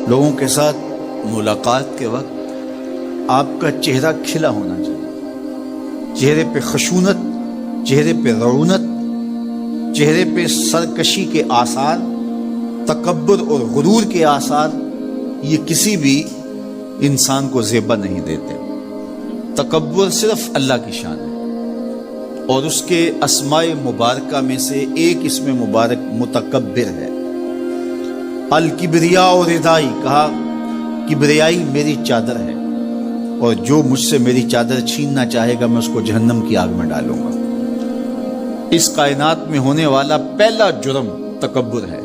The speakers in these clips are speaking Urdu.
لوگوں کے ساتھ ملاقات کے وقت آپ کا چہرہ کھلا ہونا چاہیے، چہرے پہ خشونت، چہرے پہ رعونت، چہرے پہ سرکشی کے آثار، تکبر اور غرور کے آثار، یہ کسی بھی انسان کو زیبا نہیں دیتے۔ تکبر صرف اللہ کی شان ہے، اور اس کے اسماء مبارکہ میں سے ایک اسم مبارک متکبر ہے۔ الکبریاء ردائی، کہا کبریائی میری چادر ہے، اور جو مجھ سے میری چادر چھیننا چاہے گا میں اس کو جہنم کی آگ میں ڈالوں گا۔ اس کائنات میں ہونے والا پہلا جرم تکبر ہے۔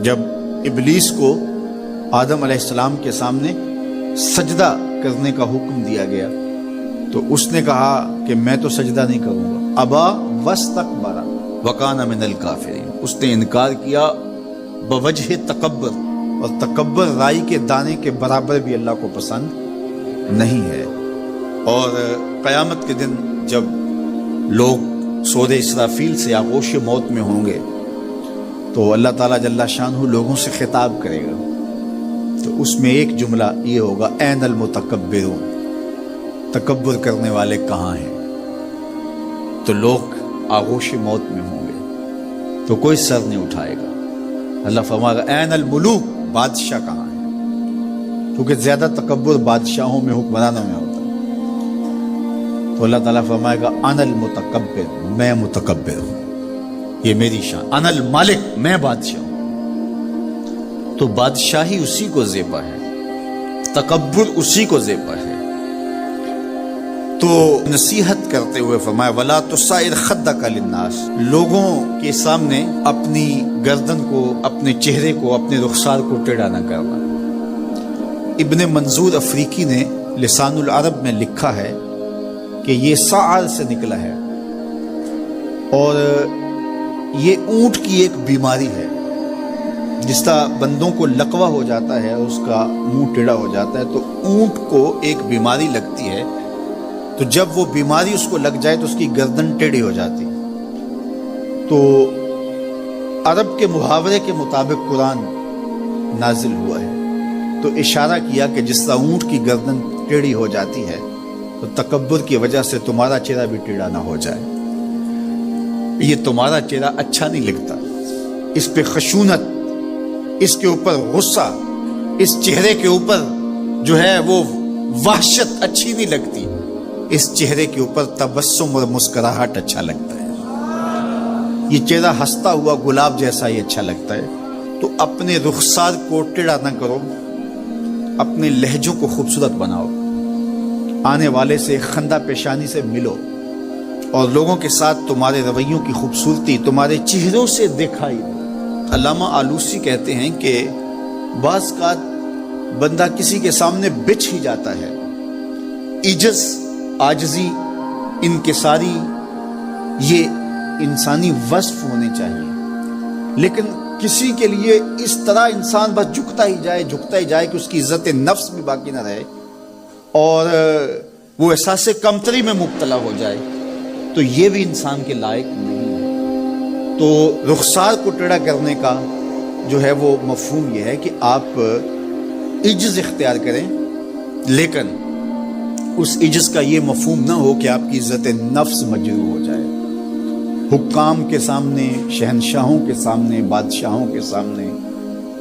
جب ابلیس کو آدم علیہ السلام کے سامنے سجدہ کرنے کا حکم دیا گیا تو اس نے کہا کہ میں تو سجدہ نہیں کروں گا، ابا واستکبر وکان من الکافرین، اس نے انکار کیا بوجہ تکبر، اور تکبر رائی کے دانے کے برابر بھی اللہ کو پسند نہیں ہے۔ اور قیامت کے دن جب لوگ سور اسرافیل سے آغوش موت میں ہوں گے تو اللہ تعالیٰ جل شانہ لوگوں سے خطاب کرے گا، تو اس میں ایک جملہ یہ ہوگا، این المتکبرون، تکبر کرنے والے کہاں ہیں؟ تو لوگ آغوش موت میں ہوں گے تو کوئی سر نہیں اٹھائے گا۔ اللہ فرمائے گا این الملوک، بادشاہ کہاں ہیں؟ کیونکہ زیادہ تکبر بادشاہوں میں، حکمرانوں میں ہوتا ہے۔ تو اللہ تعالیٰ فرمائے گا انا المتکبر، میں متکبر ہوں، یہ میری شان، انا المالک، میں بادشاہ ہوں۔ تو بادشاہی اسی کو زیبا ہے، تکبر اسی کو زیبا ہے۔ تو نصیحت کرتے ہوئے فرمایا وَلَا تُصَعِرْ خَدَّكَ لِلنَّاسِ، لوگوں کے سامنے اپنی گردن کو، اپنے چہرے کو، اپنے رخسار کو ٹیڑھا نہ کرنا۔ ابن منظور افریقی نے لسان العرب میں لکھا ہے کہ یہ سعر سے نکلا ہے، اور یہ اونٹ کی ایک بیماری ہے۔ جس طرح بندوں کو لقوہ ہو جاتا ہے، اس کا منہ ٹیڑھا ہو جاتا ہے، تو اونٹ کو ایک بیماری لگتی ہے، تو جب وہ بیماری اس کو لگ جائے تو اس کی گردن ٹیڑھی ہو جاتی۔ تو عرب کے محاورے کے مطابق قرآن نازل ہوا ہے، تو اشارہ کیا کہ جس طرح اونٹ کی گردن ٹیڑھی ہو جاتی ہے تو تکبر کی وجہ سے تمہارا چہرہ بھی ٹیڑھا نہ ہو جائے۔ یہ تمہارا چہرہ اچھا نہیں لگتا، اس پہ خشونت، اس کے اوپر غصہ، اس چہرے کے اوپر جو ہے وہ وحشت اچھی نہیں لگتی، اس چہرے کے اوپر تبسم اور مسکراہٹ اچھا لگتا ہے۔ یہ چہرہ ہنستا ہوا گلاب جیسا ہی اچھا لگتا ہے۔ تو اپنے رخسار کو ٹیڑھا نہ کرو، اپنے لہجوں کو خوبصورت بناؤ، آنے والے سے خندہ پیشانی سے ملو، اور لوگوں کے ساتھ تمہارے رویوں کی خوبصورتی تمہارے چہروں سے دکھائی دے۔ علامہ آلوسی کہتے ہیں کہ بعض کا بندہ کسی کے سامنے بچ ہی جاتا ہے، عجز، عاجزی، انکساری، یہ انسانی وصف ہونے چاہیے، لیکن کسی کے لیے اس طرح انسان بس جھکتا ہی جائے کہ اس کی عزت نفس بھی باقی نہ رہے اور وہ احساس کمتری میں مبتلا ہو جائے، تو یہ بھی انسان کے لائق نہیں ہے۔ تو رخسار کو ٹیڑھا کرنے کا جو ہے وہ مفہوم یہ ہے کہ آپ عجز اختیار کریں، لیکن اس عجز کا یہ مفہوم نہ ہو کہ آپ کی عزت نفس مجروح ہو جائے۔ حکام کے سامنے، شہنشاہوں کے سامنے، بادشاہوں کے سامنے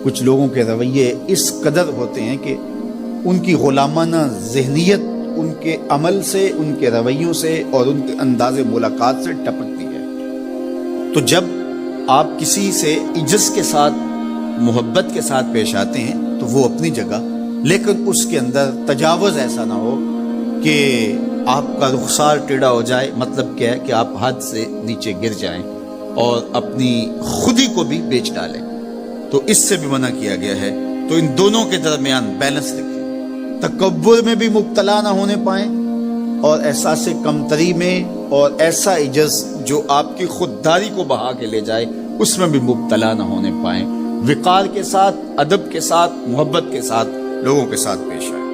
کچھ لوگوں کے رویے اس قدر ہوتے ہیں کہ ان کی غلامانہ ذہنیت ان کے عمل سے، ان کے رویوں سے اور ان کے انداز ملاقات سے ٹپکتی ہے۔ تو جب آپ کسی سے عجز کے ساتھ، محبت کے ساتھ پیش آتے ہیں تو وہ اپنی جگہ، لیکن اس کے اندر تجاوز ایسا نہ ہو کہ آپ کا رخسار ٹیڑھا ہو جائے۔ مطلب کیا ہے کہ آپ حد سے نیچے گر جائیں اور اپنی خودی کو بھی بیچ ڈالیں، تو اس سے بھی منع کیا گیا ہے۔ تو ان دونوں کے درمیان بیلنس رکھیں، تکبر میں بھی مبتلا نہ ہونے پائیں اور احساس کمتری میں، اور ایسا عجز جو آپ کی خودداری کو بہا کے لے جائے اس میں بھی مبتلا نہ ہونے پائیں۔ وقار کے ساتھ، ادب کے ساتھ، محبت کے ساتھ لوگوں کے ساتھ پیش آئیں۔